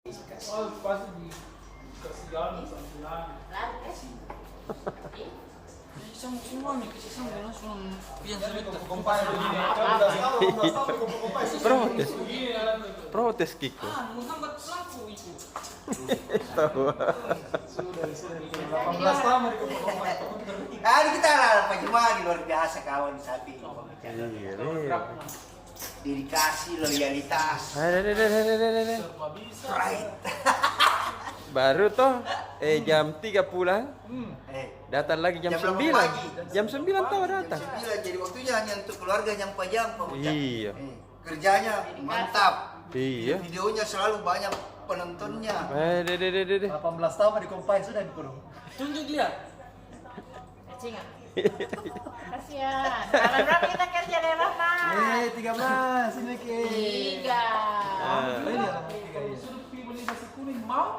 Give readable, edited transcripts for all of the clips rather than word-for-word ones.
Oh, pasti dikasih jalan sambilan. Isang semua nih, isang langsung pian cerita. Protes. Protes Kiko. Menghambat pelaku itu. Tahu. 18 tahun di kompai. Kita lah Pak Jemaah luar biasa kawan sapi. Dedikasi, loyalitas. Pride. Baru toh jam 3 pulang. Datang lagi jam 9. Jam 9 tahu datang. Jam 9 jadi waktunya hanya untuk keluarga yang pajang Pak Ucap. Iya. Kerjanya mantap. Iya. Videonya selalu banyak penontonnya. 18 tahun di kompai sudah dikurung. Tunjuk dia. Kecil. Kasihan. Tanggal berapa kita kerja daerah, Pak? 13 ini ke. 3. Sudah pilih nasi kuning mau?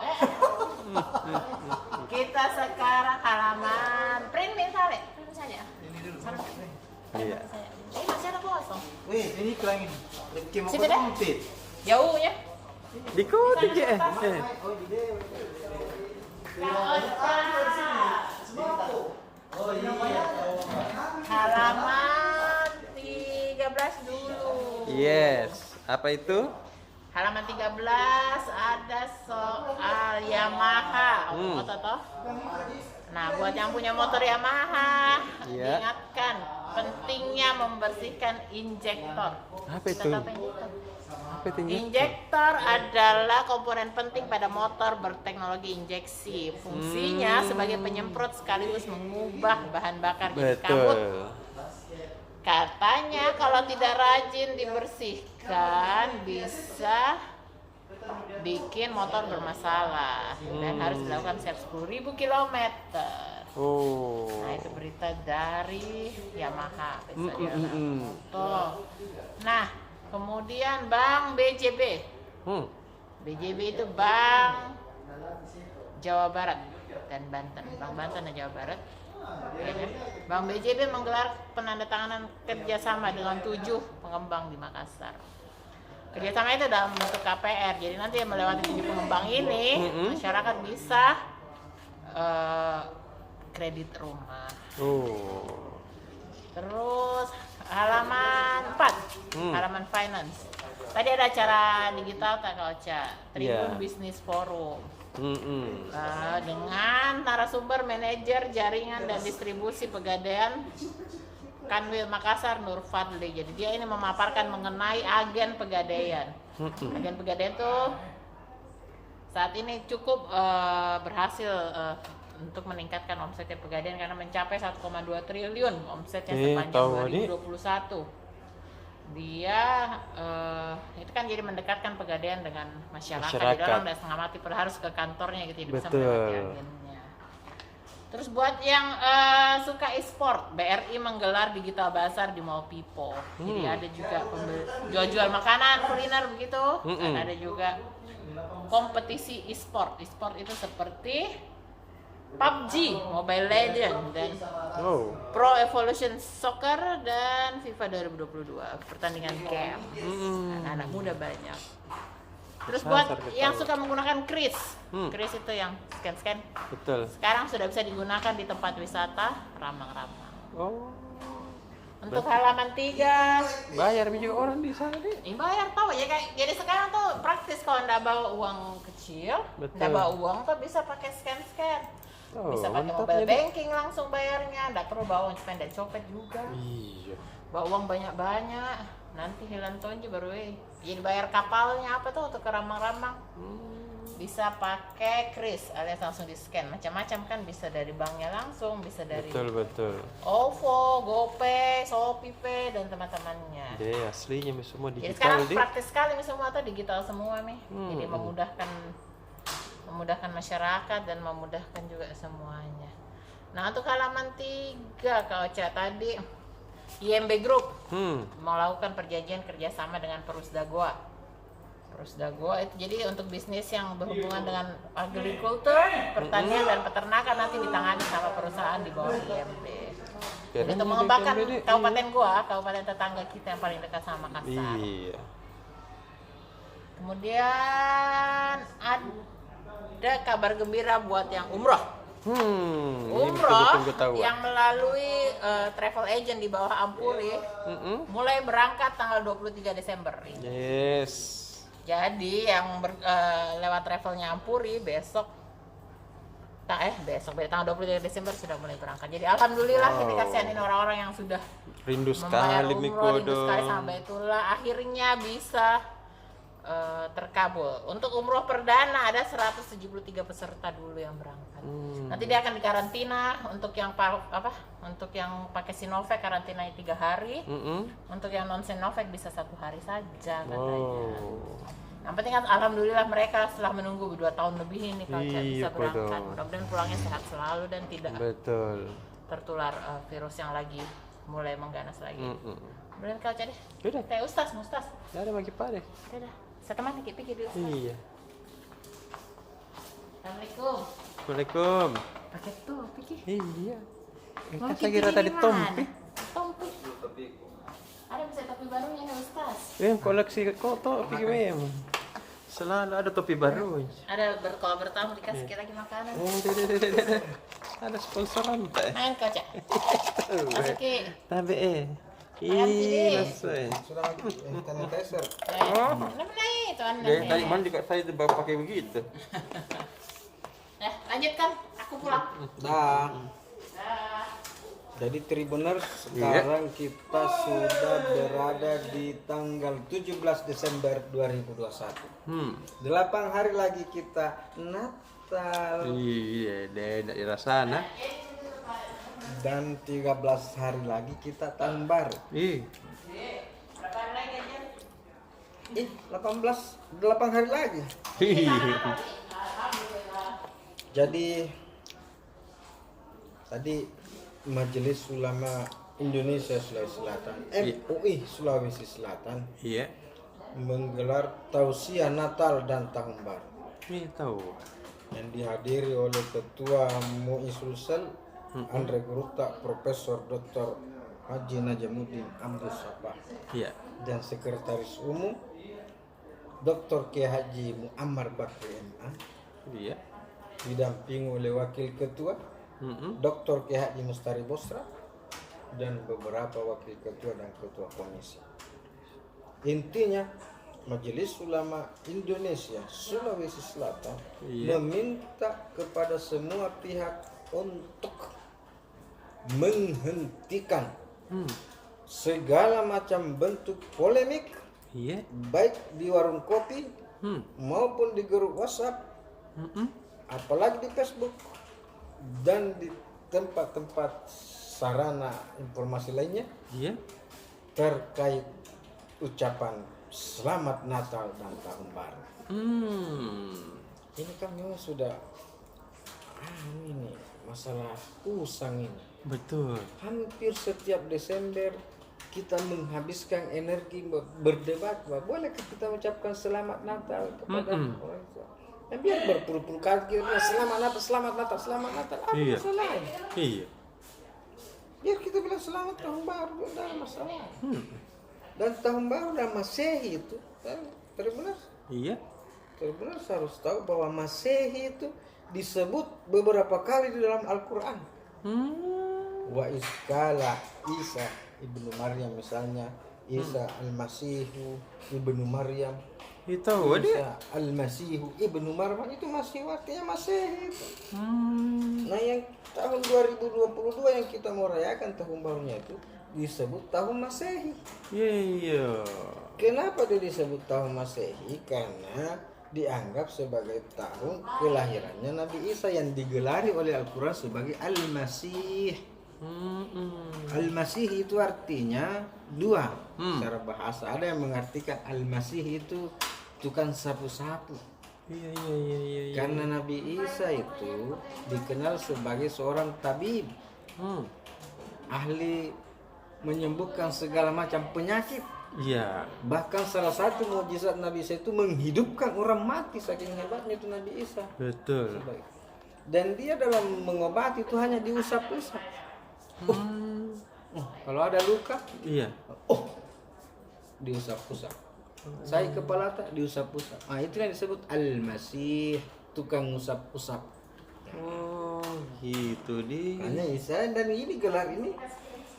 Kita sekarang halaman print misalnya. Print saja. Ini dulu. Iya. Ini masih ada kosong. Wih, ini kelang ini. Kemo Situ deh. komplit. Jauh ya. Dikodik ya. Oh iya. Halaman 13 dulu. Yes. Apa itu? Halaman 13 ada soal Yamaha. Motor toh? Nah, buat yang punya motor Yamaha, Iya. diingatkan pentingnya membersihkan injektor. Apa itu? Kita tahu injektor? Apa itu? Injektor adalah komponen penting pada motor berteknologi injeksi. Fungsinya sebagai penyemprot sekaligus mengubah bahan bakar jadi kabut. Betul. Katanya kalau tidak rajin dibersihkan bisa bikin motor bermasalah dan harus dilakukan setiap 10.000 km. Oh. Nah, itu berita dari Yamaha. Oh. Nah, kemudian Bank BJB. BJB itu Bank Jawa Barat dan Banten. Bank Banten dan Jawa Barat. Ya kan? Bank BJB menggelar penandatanganan kerjasama dengan 7 pengembang di Makassar. Kerjasama itu dalam bentuk KPR. Jadi nanti yang melewati 7 pengembang ini, masyarakat bisa kredit rumah. Oh. Terus halaman 4, halaman finance. Tadi ada acara digital tak Kak Ocha, Tribun Business Forum. Dengan narasumber manajer jaringan dan distribusi Pegadaian Kanwil Makassar Nur Fadli. Jadi dia ini memaparkan mengenai agen Pegadaian. Agen Pegadaian tuh saat ini cukup berhasil untuk meningkatkan omsetnya Pegadaian karena mencapai 1,2 triliun omsetnya sepanjang 2021. Dia itu kan jadi mendekatkan Pegadaian dengan masyarakat. Jadi orang udah setengah mati harus ke kantornya gitu, bisa melewati agennya. Terus buat yang suka e-sport, BRI menggelar digital bazar di Mall Pipo. Jadi ada juga jual-jual makanan, kuliner begitu. Dan ada juga kompetisi e-sport. E-sport itu seperti PUBG, Mobile Legends, dan Pro Evolution Soccer dan FIFA 2022, pertandingan game. Anak muda banyak. Terus buat yang suka menggunakan kris, kris itu yang scan-scan. Betul. Sekarang sudah bisa digunakan di tempat wisata Ramang-Ramang. Oh. Untuk halaman 3, Bayar juga orang di sana deh. bayar tahu ya kayak. Jadi sekarang tuh praktis kalau ndak bawa uang kecil, ndak bawa uang tuh bisa pakai scan-scan. Bisa pakai mobile banking langsung bayarnya, nggak perlu bawa uang sepeda copet juga. Iya. Bawa uang banyak-banyak, nanti hilang tonju baru jadi bayar kapalnya apa tuh untuk ke Ramang-Ramang. Bisa pakai kris alias langsung di scan, macam-macam kan, bisa dari banknya langsung, bisa dari Betul. OVO, GoPay, ShopeePay dan teman-temannya. Deh, aslinya semua Jadi digital sekarang deh. praktis sekali semua tuh digital semua nih. Jadi memudahkan masyarakat dan memudahkan juga semuanya. Nah, untuk halaman 3 Kak Ocha tadi IMB Group melakukan perjanjian kerjasama dengan Perusdagoa. Perusdagoa itu jadi untuk bisnis yang berhubungan dengan agrikultur, pertanian dan peternakan nanti ditangani sama perusahaan di bawah IMB. Jadi untuk mengembangkan kabupaten gua, kabupaten tetangga kita yang paling dekat sama Makassar. Iya. Kemudian ada ada kabar gembira buat yang umroh. Ini Umroh betul-betul ketahuan. yang melalui travel agent di bawah Ampuri mulai berangkat tanggal 23 Desember ini. Yes. Jadi yang lewat travelnya Ampuri besok tanggal 23 Desember sudah mulai berangkat. Jadi alhamdulillah ini kasihanin orang-orang yang sudah Rindu membayar sekali umroh, rindu sekali Mikodo. sampai itulah akhirnya bisa terkabul. Untuk umroh perdana ada 173 peserta dulu yang berangkat. Nanti dia akan dikarantina untuk yang untuk yang pakai Sinovac karantinanya 3 hari. Untuk yang non Sinovac bisa 1 hari saja katanya. Yang penting kan alhamdulillah mereka setelah menunggu 2 tahun lebih ini kalau bisa berangkat. Mudah-mudahan pulangnya sehat selalu dan tidak Betul. tertular virus yang lagi mulai mengganas lagi. Kemudian kau jadi Udah. teh Ustaz. Ya ada maki pare. Dadah. Saya teman pikir dulu. Iya. Assalamualaikum. Waalaikumsalam. Pakai tuh, pikir. Iya. Mau Saya kira tadi tompi. Tompi. Ada bisa topi barunya nih Ustaz. Koleksi kok topi memang. Selalu ada topi baru. Ada kalau bertamu dikasih lagi makanan. Deh. Ada sponsoran teh. Main kau Cak. Masuki. Tapi Makan sini. selesai. Sudah sanitizer. Mana itu Anda? Tadi mana juga saya pakai begitu. Nah, lanjutkan. Aku pulang. Nah, Dah. jadi Tribuners, sekarang kita sudah berada di tanggal 17 Desember 2021. 8 hari lagi kita Natal Iya, daerah sana. dan 13 hari lagi kita Tahun Baru. Ih, Berapa hari lagi aja? 8 hari lagi. Jadi tadi Majelis Ulama Indonesia Sulawesi Selatan, MUI Sulawesi Selatan iya. menggelar tausiah Natal dan Tahun Baru Ini tahu. yang dihadiri oleh Ketua MUI Sulsel Andre Guruta, Profesor Dr. Haji Najamuddin Abdul Sabah Iya. dan Sekretaris Umum Dr. Kiai Haji Muammar Bakri MA, Iya. didampingi oleh Wakil Ketua Dr. Kiai Haji Mustari Bosra dan beberapa Wakil Ketua dan Ketua Komisi. Intinya Majelis Ulama Indonesia Sulawesi Selatan meminta kepada semua pihak untuk menghentikan segala macam bentuk polemik Iya. baik di warung kopi maupun di grup WhatsApp, apalagi di Facebook dan di tempat-tempat sarana informasi lainnya Iya. terkait ucapan Selamat Natal dan Tahun Baru. Ini kan memang sudah ini masalah usang ini. Betul. Hampir setiap Desember kita menghabiskan energi berdebat, bolehkah kita ucapkan Selamat Natal kepada orang tua? Dan biar berpuluh-puluh kali kita bilang Selamat Natal, Selamat Natal, Selamat Natal, apa Iya. masalahnya? Iya. Biar kita bilang Selamat Tahun Baru, tidak ada masalah. Dan Tahun Baru dan Masehi itu, Tribuners, Iya. Tribuners harus tahu bahwa Masehi itu disebut beberapa kali di dalam Al-Quran. Wa iskala Isa ibnu Maryam misalnya, Isa al-Masihu ibnu Maryam, Itu dia. Isa al-Masihu ibnu Maryam, itu masih artinya Masehi itu. Nah yang tahun 2022 yang kita mau rayakan tahun barunya itu disebut tahun Masehi. Iya. Kenapa dia disebut tahun Masehi? Karena dianggap sebagai tahun kelahirannya Nabi Isa yang digelari oleh Al-Quran sebagai Al-Masih. Al-Masih itu artinya dua secara bahasa. Ada yang mengartikan Al-Masih itu tukang sapu-sapu. Iya. Karena Nabi Isa itu dikenal sebagai seorang tabib, ahli menyembuhkan segala macam penyakit. Iya. Bahkan salah satu mukjizat Nabi Isa itu menghidupkan orang mati, saking hebatnya itu Nabi Isa. Betul. Dan dia dalam mengobati itu hanya diusap-usap. Kalau ada luka, Iya. diusap-usap. Saya kepala tak diusap-usap. Itu yang disebut Al-Masih. tukang usap-usap. Oh, gitu di. Hanya Isa, dan ini gelar ini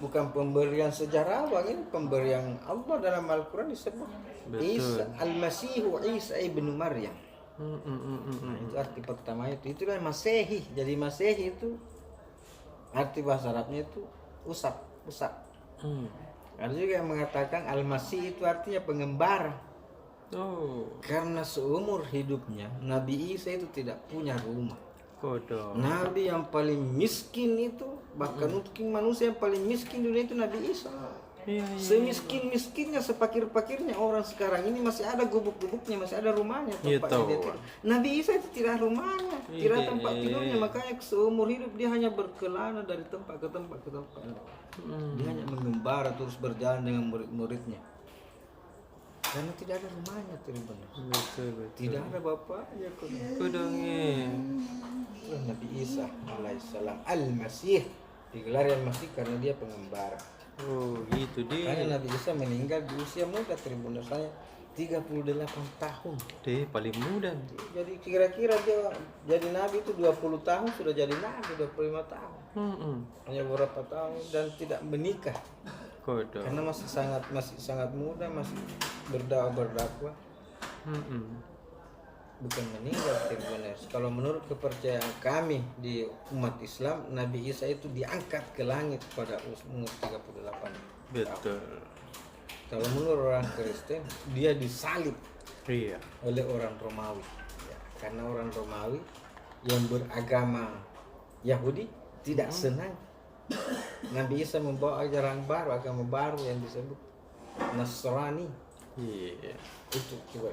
bukan pemberian sejarawan, ini pemberian Allah dalam Al-Quran disebut Betul. Isa Al-Masihu Isa ibnu Maryam. Nah, itu arti pertama itu kan Masehi. Jadi Masehi itu arti bahasa Arabnya itu usap. Ada juga yang mengatakan Al-Masih itu artinya pengembara. Oh, Karena seumur hidupnya Nabi Isa itu tidak punya rumah. kodok. Nabi yang paling miskin itu, bahkan mungkin manusia yang paling miskin dunia itu Nabi Isa. Iya. Semiskin-miskinnya, sepakir-pakirnya orang sekarang ini masih ada gubuk-gubuknya, masih ada rumahnya, tempatnya Gitu. dia tidur. Nabi Isa itu tidak ada rumahnya, tidak ada tempat tidurnya, makanya seumur hidup dia hanya berkelana dari tempat ke tempat ke tempat. Dia hanya mengembara terus berjalan dengan murid-muridnya. Karena tidak ada rumahnya, Betul. tidak ada bapaknya. Kodongnya. Nabi Isa alaihissalam Al-Masih digelar Al-Masih karena dia pengembara. Oh, gitu di. Karena Nabi Isa meninggal di usia muda, Tribuners, saya 38 tahun. Deh, paling muda. Jadi kira-kira dia jadi nabi itu 20 tahun sudah jadi nabi, 25 tahun. Hanya beberapa tahun dan tidak menikah. Kodok. Karena masih sangat muda, masih berdakwah. Bukan meninggal, Tribuners. Kalau menurut kepercayaan kami di umat Islam, Nabi Isa itu diangkat ke langit pada umur 38. Betul. Kalau menurut orang Kristen, dia disalib Iya. oleh orang Romawi. Ya, karena orang Romawi yang beragama Yahudi tidak senang Nabi Isa membawa ajaran baru, agama baru yang disebut Nasrani. Iya. Itu coba.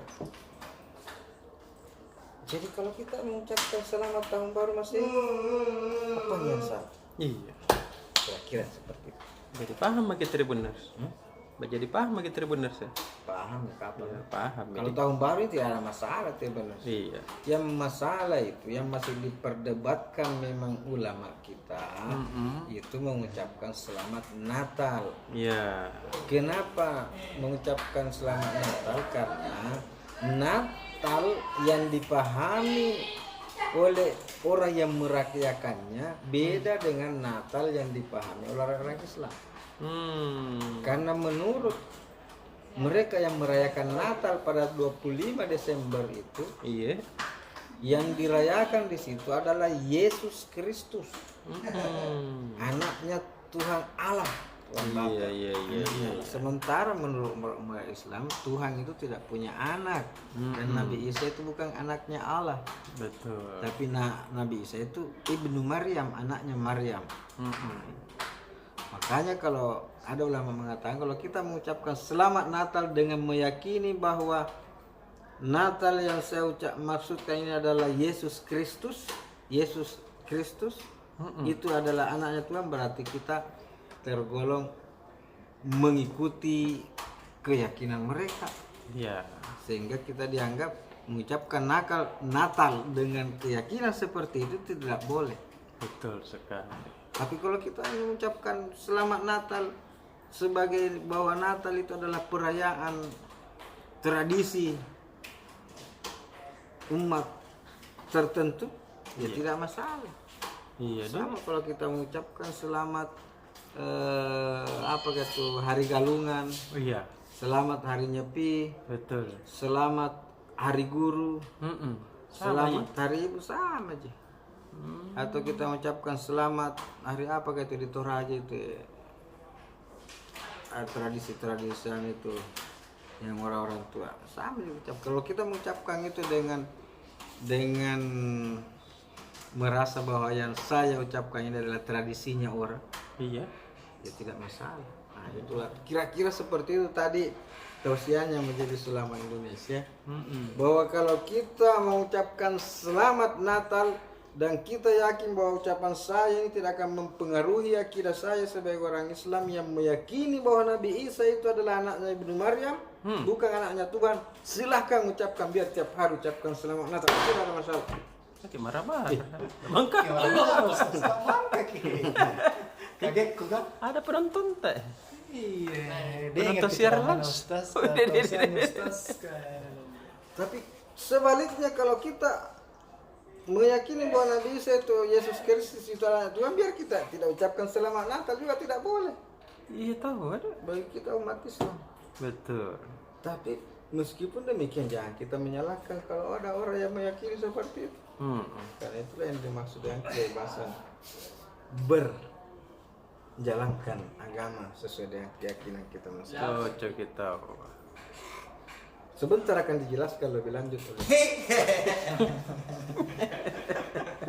Jadi kalau kita mengucapkan selamat tahun baru masih apa yang salah? Iya. Kira-kira seperti itu. Jadi paham makin Tribuners. Jadi paham makin Tribuners ya. Paham ya kapan? Ya, paham. Kalau Jadi. tahun baru itu tidak ada masalah, Tribuners. Iya. Yang masalah itu yang masih diperdebatkan memang ulama kita itu mengucapkan selamat Natal. Iya. Kenapa mengucapkan selamat Natal? Karena Natal yang dipahami oleh orang yang merayakannya beda dengan Natal yang dipahami oleh orang Islam. Karena menurut mereka yang merayakan Natal pada 25 Desember itu, Iya. yang dirayakan di situ adalah Yesus Kristus, anaknya Tuhan Allah. Tuhan Bapa. Iya. Sementara menurut umat Islam, Tuhan itu tidak punya anak, dan Nabi Isa itu bukan anaknya Allah, Betul. tapi Nabi Isa itu ibnu Maryam, anaknya Maryam. Makanya kalau ada ulama mengatakan kalau kita mengucapkan selamat Natal dengan meyakini bahwa Natal yang saya maksudkan ini adalah Yesus Kristus, itu adalah anaknya Tuhan, berarti kita tergolong mengikuti keyakinan mereka, Iya. sehingga kita dianggap mengucapkan Natal dengan keyakinan seperti itu tidak boleh. Betul sekali. Tapi kalau kita mengucapkan selamat Natal sebagai bahwa Natal itu adalah perayaan tradisi umat tertentu, ya tidak masalah. Iya dong. Sama kalau kita mengucapkan selamat apa gitu Hari Galungan, Oh, iya. selamat Hari Nyepi, Betul. selamat Hari Guru, selamat ya? Hari Ibu, sama aja. Atau kita mengucapkan selamat hari apa kayak itu di Toraja itu ya. Tradisi-tradisi itu yang orang-orang tua sama diucap. Kalau kita mengucapkan itu dengan merasa bahwa yang saya ucapkan ini adalah tradisinya orang, Iya. ya tidak masalah. Nah, itulah kira-kira seperti itu tadi tausiahnya menjadi selama Indonesia, bahwa kalau kita mengucapkan selamat Natal dan kita yakin bahwa ucapan saya ini tidak akan mempengaruhi akidah saya sebagai orang Islam yang meyakini bahwa Nabi Isa itu adalah anaknya Ibnu Maryam, bukan anaknya Tuhan, silahkan ucapkan, biar tiap hari ucapkan selamat Natal, tidak ada masalah. Oke, marah-marah. Mangka. Kaget ku kan? Ada penonton teh. Iya, Penonton siaran langsung. Tapi sebaliknya kalau kita meyakini bahwa Nabi Isa itu Yesus Kristus itu anak Tuhan, biar kita tidak ucapkan selamat Natal juga tidak boleh Iya tahu ada. bagi kita umat Islam. Betul. Tapi meskipun demikian jangan kita menyalahkan kalau ada orang yang meyakini seperti itu. Karena itulah yang dimaksud dengan kebebasan berjalankan agama sesuai dengan keyakinan kita masing-masing. Cocok kita. Sebentar akan dijelaskan lebih lanjut.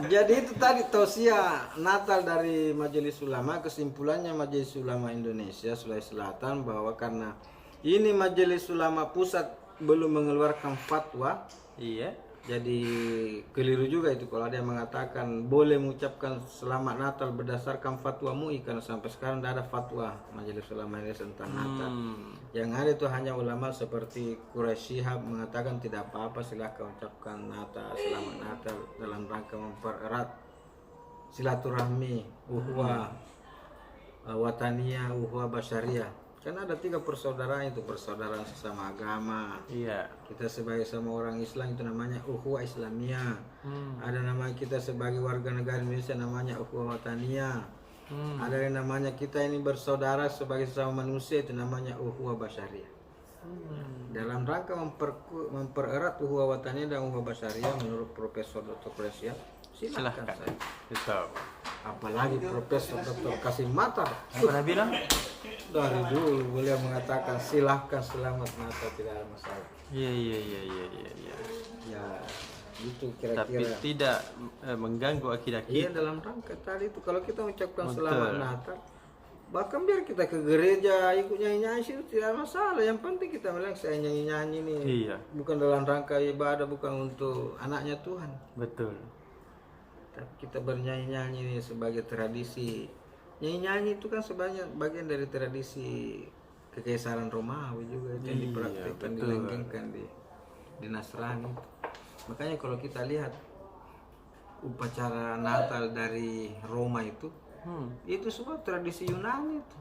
Jadi itu tadi tausiah Natal dari Majelis Ulama. Kesimpulannya Majelis Ulama Indonesia Sulawesi Selatan bahwa karena ini Majelis Ulama Pusat belum mengeluarkan fatwa, Iya. jadi keliru juga itu kalau ada yang mengatakan boleh mengucapkan selamat Natal berdasarkan fatwa MUI, karena sampai sekarang tidak ada fatwa Majelis Ulama Indonesia tentang Natal. Yang ada itu hanya ulama seperti Quraisy Shihab mengatakan tidak apa-apa, silahkan ucapkan Natal, selamat Natal dalam rangka mempererat silaturahmi, uhwah wataniyah, uhwah basyariah. Karena ada 3 persaudaraan itu, persaudaraan sesama agama. Iya. Kita sebagai sama orang Islam itu namanya ukhuwah Islamiyah. Ada nama kita sebagai warga negara Indonesia namanya ukhuwah wataniyah. Ada yang namanya kita ini bersaudara sebagai sesama manusia itu namanya ukhuwah basyariah. Dalam rangka mempererat ukhuwah wataniyah dan ukhuwah basyariah menurut Profesor Dr. Presia, silakan saya. Betul. Apalagi Profesor Dr. Kasim Matar Pernah bilang? dari dulu beliau mengatakan silahkan selamat Natal, tidak ada masalah. Iya. Ya itu Tapi kira-kira. tidak mengganggu akidah Iya, kita. dalam rangka tadi itu kalau kita ucapkan Betul. selamat Natal, bahkan biar kita ke gereja ikut nyanyi-nyanyi itu tidak masalah. Yang penting kita bilang saya nyanyi-nyanyi nih. Iya. Bukan dalam rangka ibadah, bukan untuk anaknya Tuhan. Betul. Tapi kita bernyanyi-nyanyi nih sebagai tradisi. Nyanyi-nyanyi itu kan sebanyak bagian dari tradisi kekaisaran Romawi juga itu yang Iya, dipraktikkan, betul. dilanggengkan di Nasrani. Makanya kalau kita lihat upacara Natal dari Roma itu semua tradisi Yunani itu.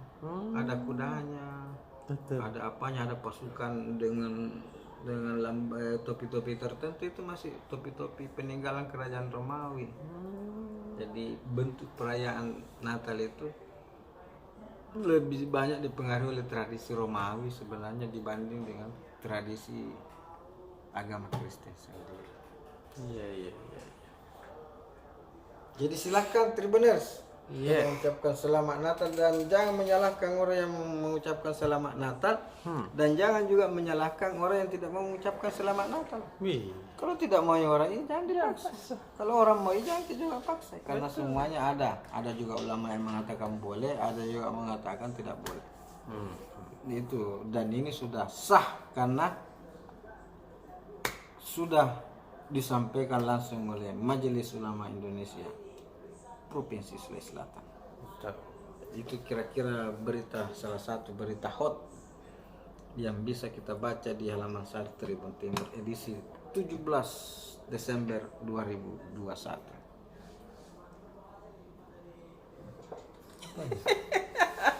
Ada kudanya, Betul. ada apanya, ada pasukan dengan topi-topi tertentu, itu masih topi-topi peninggalan kerajaan Romawi. Jadi bentuk perayaan Natal itu lebih banyak dipengaruhi oleh tradisi Romawi sebenarnya dibanding dengan tradisi agama Kristen sendiri. Iya. Jadi silakan Tribuners Iya. mengucapkan selamat Natal dan jangan menyalahkan orang yang mengucapkan selamat Natal dan jangan juga menyalahkan orang yang tidak mau mengucapkan selamat Natal. Wih. Kalau tidak mau orang ini jangan dipaksa. Kalau orang mau jangan juga paksa. Karena semuanya ada. Ada juga ulama yang mengatakan boleh, ada juga mengatakan tidak boleh. Itu, dan ini sudah sah karena sudah disampaikan langsung oleh Majelis Ulama Indonesia Provinsi Sulawesi Selatan. Itu kira-kira berita, salah satu berita hot yang bisa kita baca di halaman Sari Tribun Timur edisi 17 Desember 2021.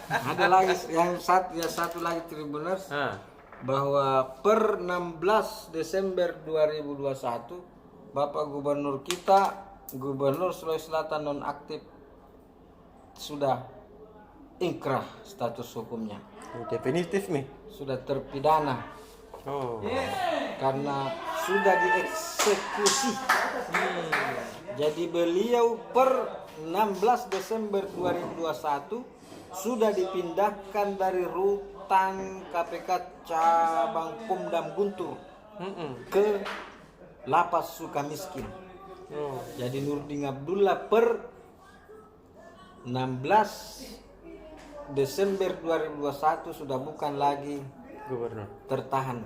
Ada lagi yang satu lagi Tribuners, bahwa per 16 Desember 2021 Bapak Gubernur kita, Gubernur Sulawesi Selatan nonaktif, sudah inkrah status hukumnya, Definitif nih. sudah terpidana karena sudah dieksekusi. Jadi beliau per 16 Desember 2021 sudah dipindahkan dari rutan KPK cabang Pemdam Guntur ke Lapas Sukamiskin. Jadi Nurdin Abdullah per 16 Desember 2021 sudah bukan lagi Gubernur. tertahan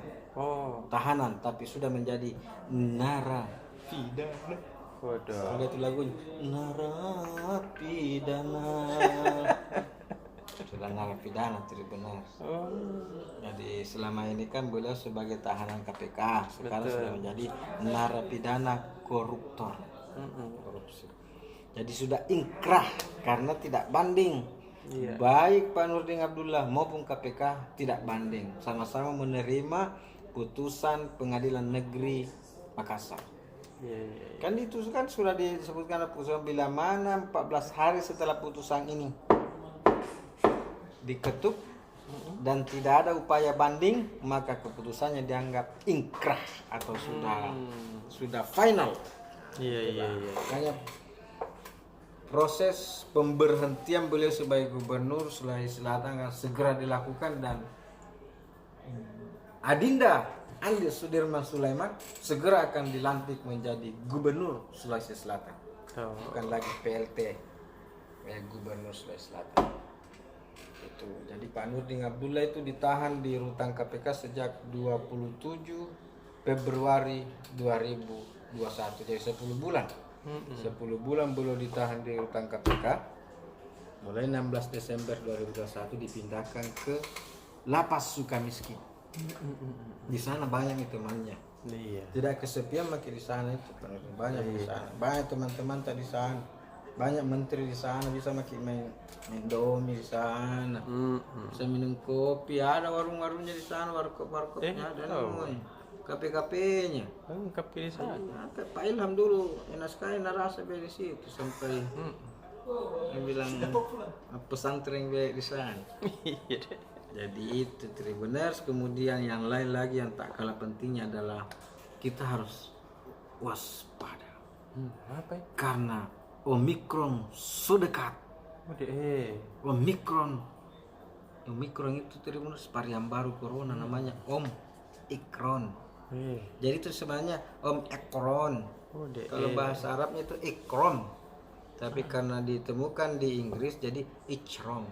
tahanan, tapi sudah menjadi narapidana. Waduh. Ada itu lagunya, narapidana. Sudah narapidana Tribuners. Jadi selama ini kan beliau sebagai tahanan KPK, sekarang sudah menjadi narapidana koruptor, korupsi. Jadi sudah inkrah karena tidak banding. Baik Pak Nurdin Abdullah maupun KPK tidak banding, sama-sama menerima putusan Pengadilan Negeri Makassar. Iya, iya, iya. Kan itu kan sudah disebutkan dalam putusan bila mana 14 hari setelah putusan ini diketuk dan tidak ada upaya banding, maka keputusannya dianggap inkrah atau sudah final. Iya, iya, iya. Makanya proses pemberhentian beliau sebagai gubernur Sulawesi Selatan akan segera dilakukan dan Adinda Andes Sudirman Sulaiman segera akan dilantik menjadi gubernur Sulawesi Selatan. Oh. Bukan lagi PLT, gubernur Sulawesi Selatan. Itu. Jadi Pak Nurdin Abdullah itu ditahan di rutan KPK sejak 27 Februari 2021. Jadi 10 bulan. 10 bulan beliau ditahan di rutan KPK. Mulai 16 Desember 2021 dipindahkan ke Lapas Sukamiskin. Di sana banyak temannya. Iya. Tidak kesepian makin di sana itu banyak di sana. Banyak teman-teman tadi di sana. Banyak menteri di sana bisa makin main domi di sana. Bisa minum kopi, ada warung-warungnya di sana, warkop-warkopnya ada semuanya. KP-KP-nya. Lengkap di sana. Pak Ilham dulu enak sekali narasi di situ sampai yang bilang pesantren di sana. Iya deh. Jadi itu Tribuners. Kemudian yang lain lagi yang tak kalah pentingnya adalah kita harus waspada. Apa ya? Karena Omikron sudah dekat. Omikron itu Tribuners varian baru corona namanya Omikron. Jadi itu sebenarnya Omikron. Kalau bahasa Arabnya itu Ikron. Tapi karena ditemukan di Inggris jadi Ichron.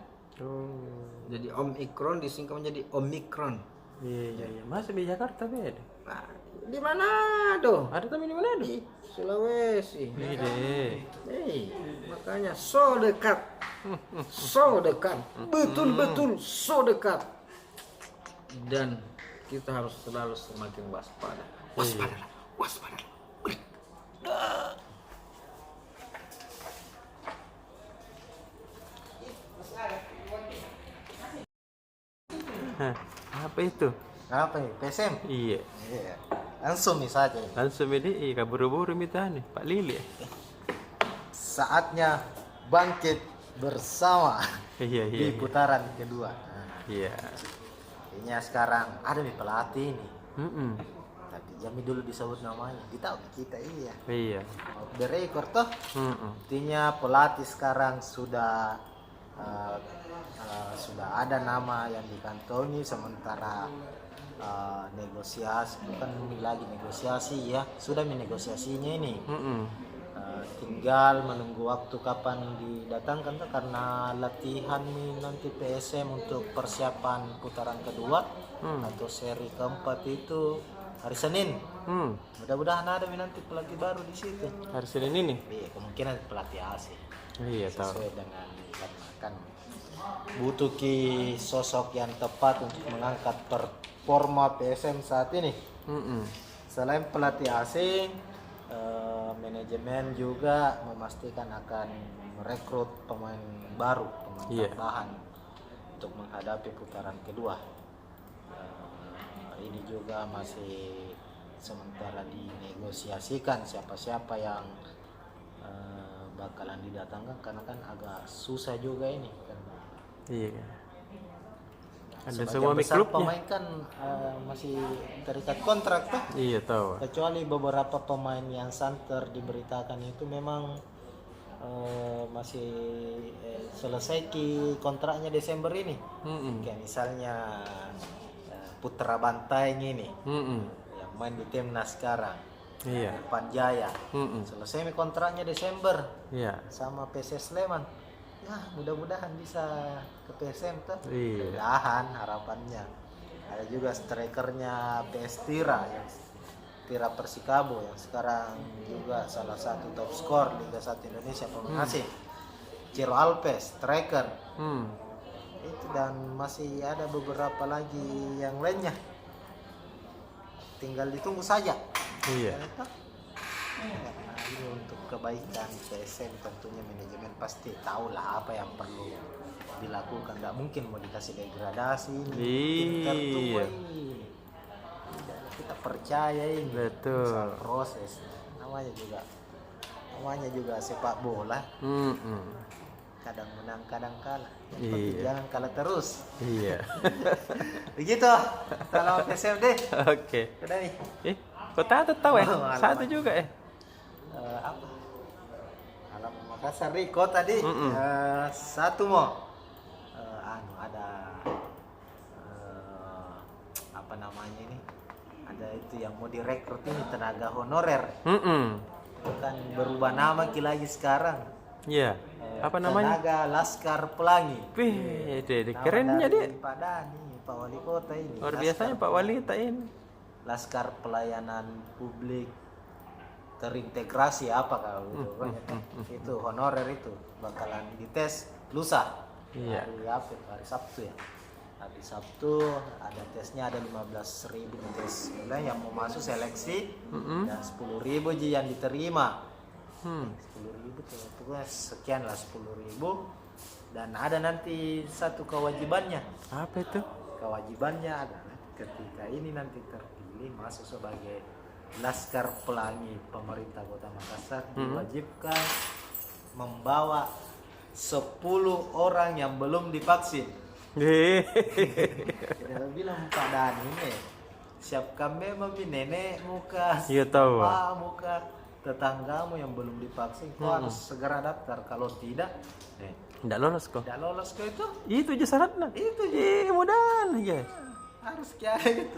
Jadi Omikron disingkat menjadi Omikron. Iya. Masih di Jakarta beda. Nah, di Manado. Ada tapi di mana? Di Sulawesi. Iya. Makanya so dekat. Betul-betul so dekat. Dan kita harus selalu semakin waspada. Waspada. Hah, apa itu? Apa nih? PSM? Iya. Iya. Langsung nih saja. Langsung ini kabur-buru minta nih Pak Lili. Saatnya bangkit bersama Iya. di putaran kedua. Iya. Ini sekarang ada nih pelatih nih. Tapi Jami dulu disebut namanya. Ditahu kita iya. Iya. Off the record toh. Artinya pelatih sekarang sudah ada nama yang dikantongi sementara negosiasi bukan lagi negosiasi ya sudah menegosiasinya ini tinggal menunggu waktu kapan didatangkan tuh karena latihan nih nanti PSM untuk persiapan putaran kedua atau seri keempat itu hari Senin. Mudah-mudahan ada nanti pelatih baru di situ Hari Senin ini? iya kemungkinan pelatih asing. Iya tahu. Sesuai dengan kan butuh sosok yang tepat untuk mengangkat performa PSM saat ini. Selain pelatih asing, manajemen juga memastikan akan merekrut pemain baru, pemain tambahan untuk menghadapi putaran kedua. Ini juga masih sementara dinegosiasikan siapa-siapa yang bakalan didatangkan karena kan agak susah juga ini kan. Iya. Ada Sebagian semua besar klubnya. pemain kan masih terikat kontrak tuh. Iya tahu. Kecuali beberapa pemain yang santer diberitakan itu memang masih selesai kontraknya Desember ini. Kayak misalnya Putra Banteng ini yang main di timnas sekarang. Iya. Irfan Jaya selesai kontraknya Desember. Iya. Sama PS Sleman. Ya mudah-mudahan bisa ke PSM tuh. Iya. Mudah-mudahan harapannya. Ada juga strikernya PS Tira yang Tira Persikabo yang sekarang juga salah satu top skor Liga 1 Indonesia pemain asing. Ciro Alves striker. Itu dan masih ada beberapa lagi yang lainnya. Tinggal ditunggu saja. Iya. Ini untuk kebaikan PSM tentunya manajemen pasti tahu lah apa yang perlu dilakukan. Nggak mungkin mau dikasih degradasi ini. Tim tertua ini. Kita percaya ini. Betul. Proses. Nama namanya juga sepak bola. Kadang menang, kadang kalah. Yang penting Iya. jangan kalah terus. Iya. Begitu. Salam PSMD. Oke. Udah nih. Kau tahu ya? Oh, alamak. Satu juga ya? Apa? Alam Makassar Riko tadi. Mm-mm. Satu mau. Ada apa namanya ini? Ada itu yang mau direkrut ini tenaga honorer. Itu kan berubah nama lagi sekarang. Iya. Apa namanya? Tenaga Laskar Pelangi. Wih, Nama kerennya dari dia. Pak Dani, Pak Wali Kota ini. Luar Laskar biasanya Pak Wali ini. Laskar Pelayanan Publik Terintegrasi apa kalau gitu kan. Itu honorer itu bakalan dites lusa. Iya. Hari Sabtu ya. Hari Sabtu ada tesnya, ada 15.000 tes. Mulai yang mau masuk seleksi dan 10.000 yang diterima. 10.000 tuh pokoknya sekian lah 10.000. Dan ada nanti satu kewajibannya. Apa itu? Kewajibannya adalah ketika ini nanti terpilih masuk sebagai Laskar Pelangi pemerintah Kota Makassar, diwajibkan membawa 10 orang yang belum divaksin. Kita bilang Pak Dani nih, siapkan memang nenek muka, Iya, tahu. Pak muka tetanggamu yang belum divaksin, kau harus segera daftar. Kalau tidak, Nggak lolos kok. tidak lolos ke itu. Itu aja syaratnya. Itu mudah aja. harus kayak gitu.